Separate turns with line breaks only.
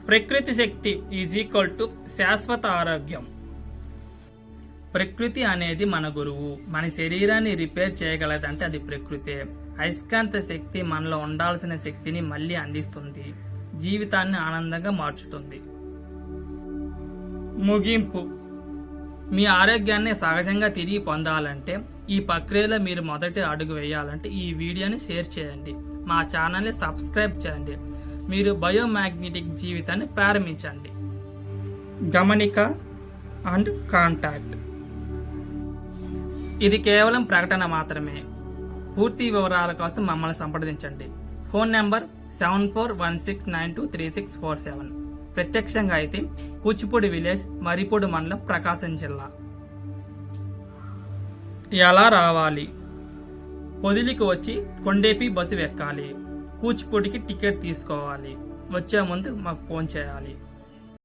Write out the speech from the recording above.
ప్రకృతి శక్తి is equal to శాశ్వత ఆరోగ్యం. ప్రకృతి అనేది మన గురువు. మన శరీరాన్ని రిపేర్ చేయగలదంటే అది ప్రకృతే. అయస్కాంత శక్తి మనలో ఉండాల్సిన శక్తిని మళ్ళీ అందిస్తుంది, జీవితాన్ని ఆనందంగా మార్చుతుంది. ముగింపు. మీ ఆరోగ్యాన్ని సహజంగా తిరిగి పొందాలంటే, ఈ ప్రక్రియలో మీరు మొదటి అడుగు వేయాలంటే ఈ వీడియోని షేర్ చేయండి, మా ఛానల్ని సబ్స్క్రైబ్ చేయండి, మీరు బయోమాగ్నెటిక్ జీవితాన్ని ప్రారంభించండి. గమనిక అండ్ కాంటాక్ట్. ఇది కేవలం ప్రకటన మాత్రమే. పూర్తి వివరాల కోసం మమ్మల్ని సంప్రదించండి. Phone number 7416923647. ప్రత్యక్షంగా అయితే కూచిపూడి విలేజ్, మరిపూడి మండలం, ప్రకాశం జిల్లా. ఎలా రావాలి? పొదిలికి వచ్చి కొండేపి బస్సు ఎక్కాలి. కూచిపూడికి టికెట్ తీసుకోవాలి. వచ్చే ముందు మాకు ఫోన్ చేయాలి.